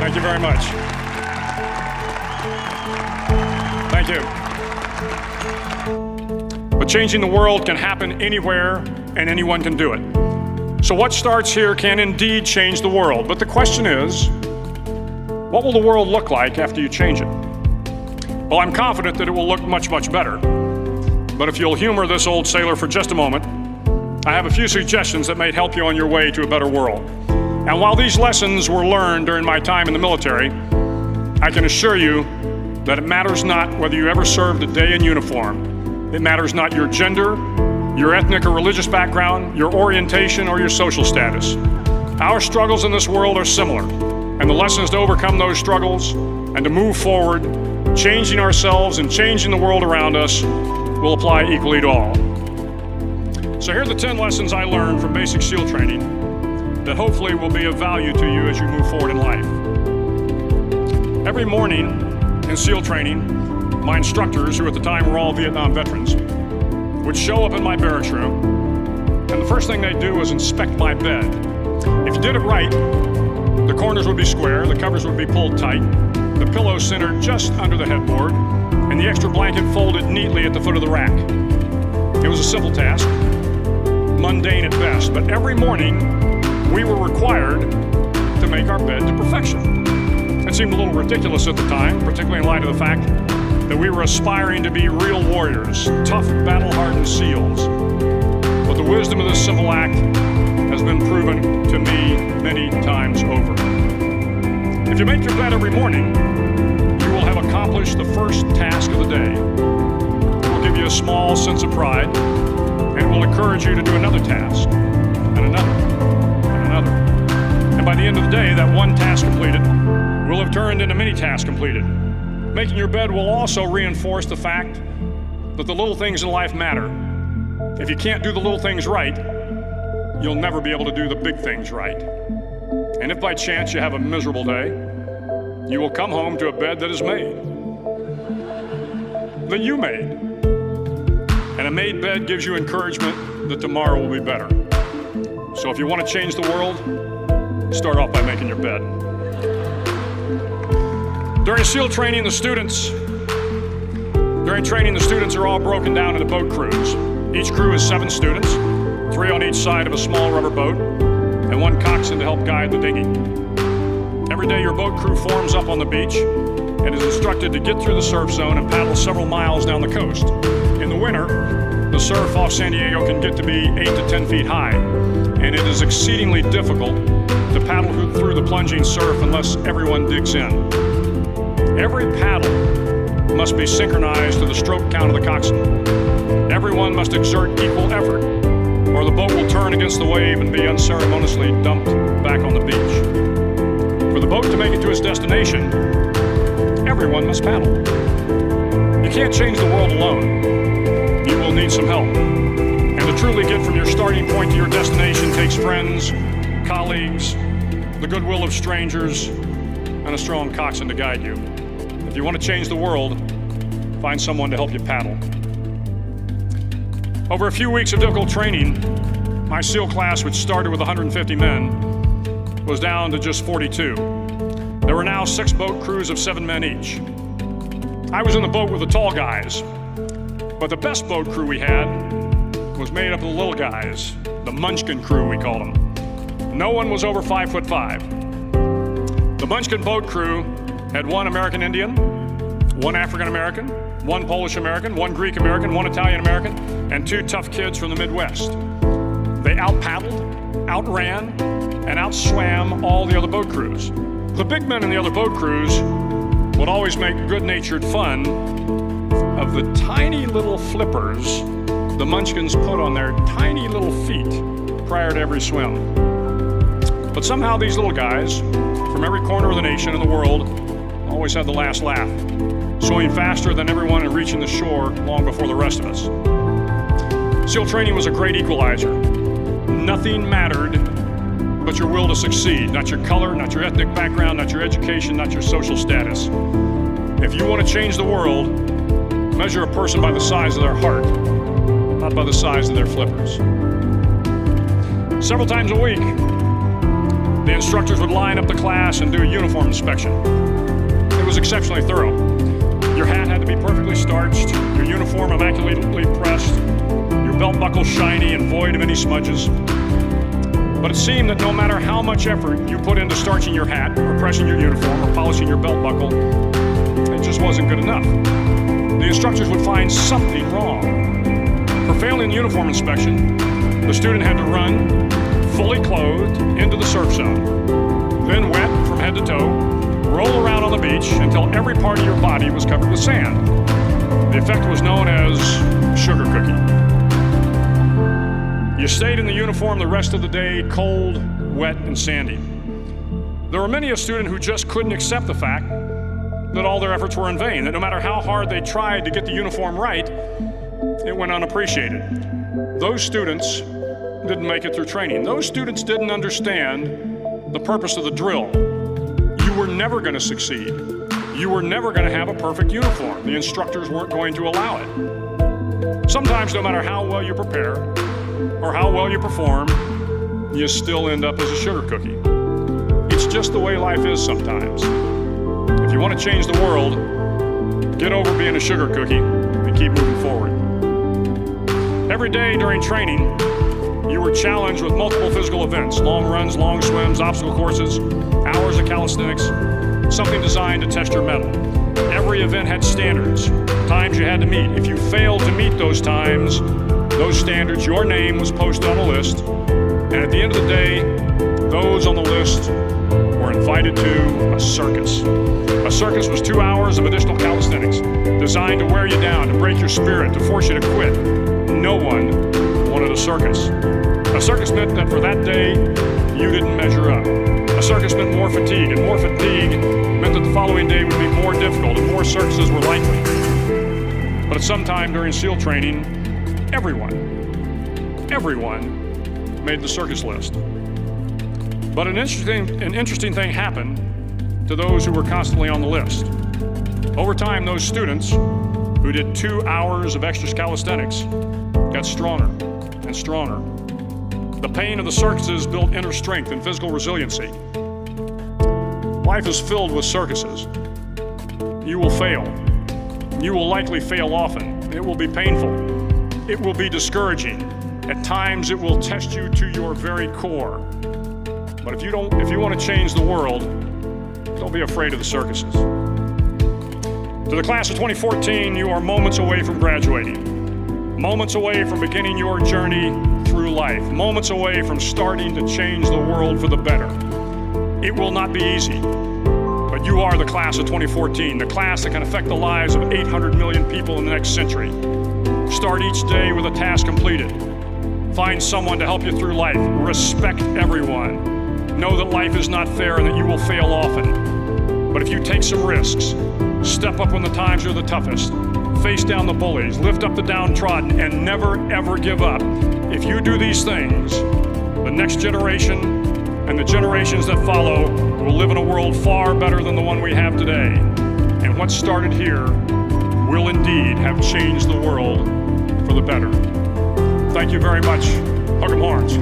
Thank you very much. Thank you. But changing the world can happen anywhere, and anyone can do it. So what starts here can indeed change the world. But the question is, what will the world look like after you change it? Well, I'm confident that it will look much, much better. But if you'll humor this old sailor for just a moment, I have a few suggestions that may help you on your way to a better world. And while these lessons were learned during my time in the military, I can assure you that it matters not whether you ever served a day in uniform. It matters not your gender, your ethnic or religious background, your orientation, or your social status. Our struggles in this world are similar, and the lessons to overcome those struggles and to move forward, changing ourselves and changing the world around us, will apply equally to all. So here are the 10 lessons I learned from basic SEAL training that hopefully will be of value to you as you move forward in life. Every morning in SEAL training, my instructors, who at the time were all Vietnam veterans, would show up in my barracks room, and the first thing they'd do was inspect my bed. If you did it right, the corners would be square, the covers would be pulled tight, the pillow centered just under the headboard, and the extra blanket folded neatly at the foot of the rack. It was a simple task, mundane at best, but every morning we were required to make our bed to perfection. It seemed a little ridiculous at the time, particularly in light of the fact that we were aspiring to be real warriors, tough, battle-hardened SEALs. But the wisdom of this simple act has been proven to me many times over. If you make your bed every morning, you will have accomplished the first task of the day. It will give you a small sense of pride, and it will encourage you to do another task, and another, and another. And by the end of the day, that one task completed will have turned into many tasks completed. Making your bed will also reinforce the fact that the little things in life matter. If you can't do the little things right, you'll never be able to do the big things right. And if by chance you have a miserable day, you will come home to a bed that is made, that you made. And a made bed gives you encouragement that tomorrow will be better. So if you want to change the world, start off by making your bed. During SEAL training, the students are all broken down into boat crews. Each crew is 7 students, 3 on each side of a small rubber boat, and 1 coxswain to help guide the dinghy. Every day your boat crew forms up on the beach and is instructed to get through the surf zone and paddle several miles down the coast. In the winter, the surf off San Diego can get to be 8 to 10 feet high, and it is exceedingly difficult to paddle through the plunging surf unless everyone digs in. Every paddle must be synchronized to the stroke count of the coxswain. Everyone must exert equal effort, or the boat will turn against the wave and be unceremoniously dumped back on the beach. For the boat to make it to its destination, everyone must paddle. You can't change the world alone. You will need some help. And to truly get from your starting point to your destination takes friends, colleagues, the goodwill of strangers, and a strong coxswain to guide you. If you want to change the world, find someone to help you paddle. Over a few weeks of difficult training, my SEAL class, which started with 150 men, was down to just 42. There were now 6 boat crews of 7 men each. I was in the boat with the tall guys, but the best boat crew we had was made up of the little guys, the Munchkin crew, we called them. No one was over 5'5". The Munchkin boat crew had 1 American Indian, 1 African American, 1 Polish American, 1 Greek American, 1 Italian American, and 2 tough kids from the Midwest. They out-paddled, outran, and outswam all the other boat crews. The big men in the other boat crews would always make good-natured fun of the tiny little flippers the Munchkins put on their tiny little feet prior to every swim. But somehow these little guys from every corner of the nation and the world always had the last laugh, swimming faster than everyone and reaching the shore long before the rest of us. SEAL training was a great equalizer. Nothing mattered but your will to succeed, not your color, not your ethnic background, not your education, not your social status. If you want to change the world, measure a person by the size of their heart, not by the size of their flippers. Several times a week, The instructors would line up the class and do a uniform inspection. It was exceptionally thorough. Your hat had to be perfectly starched, your uniform immaculately pressed, your belt buckle shiny and void of any smudges. But it seemed that no matter how much effort you put into starching your hat, or pressing your uniform, or polishing your belt buckle, it just wasn't good enough. The instructors would find something wrong. For failing the uniform inspection, the student had to run, fully clothed, into the surf zone, then wet from head to toe, roll around on the beach until every part of your body was covered with sand. The effect was known as sugar cookie. You stayed in the uniform the rest of the day, cold, wet, and sandy. There were many a student who just couldn't accept the fact that all their efforts were in vain, that no matter how hard they tried to get the uniform right, it went unappreciated. Those students didn't make it through training. Those students didn't understand the purpose of the drill. You were never going to succeed. You were never going to have a perfect uniform. The instructors weren't going to allow it. Sometimes, no matter how well you prepare or how well you perform, you still end up as a sugar cookie. It's just the way life is sometimes. If you want to change the world, get over being a sugar cookie and keep moving forward. Every day during training, you were challenged with multiple physical events: long runs, long swims, obstacle courses, hours of calisthenics, something designed to test your mettle. Every event had standards, times you had to meet. If you failed to meet those times, those standards, your name was posted on a list, and at the end of the day, those on the list were invited to a circus. A circus was 2 hours of additional calisthenics, designed to wear you down, to break your spirit, to force you to quit. No one wanted a circus. A circus meant that for that day, you didn't measure up. A circus meant more fatigue, and more fatigue meant that the following day would be more difficult and more circuses were likely. But at some time during SEAL training, everyone made the circus list. But an interesting thing happened to those who were constantly on the list. Over time, those students who did 2 hours of extra calisthenics got stronger and stronger. The pain of the circuses built inner strength and physical resiliency. Life is filled with circuses. You will fail. You will likely fail often. It will be painful. It will be discouraging. At times, it will test you to your very core. But if you want to change the world, don't be afraid of the circuses. To the class of 2014, you are moments away from graduating, moments away from beginning your journey through life, moments away from starting to change the world for the better. It will not be easy, but you are the class of 2014, the class that can affect the lives of 800 million people in the next century. Start each day with a task completed. Find someone to help you through life. Respect everyone. Know that life is not fair and that you will fail often. But if you take some risks, step up when the times are the toughest, face down the bullies, lift up the downtrodden, and never ever give up. If you do these things, the next generation and the generations that follow will live in a world far better than the one we have today. And what started here will indeed have changed the world for the better. Thank you very much. Hook 'em horns.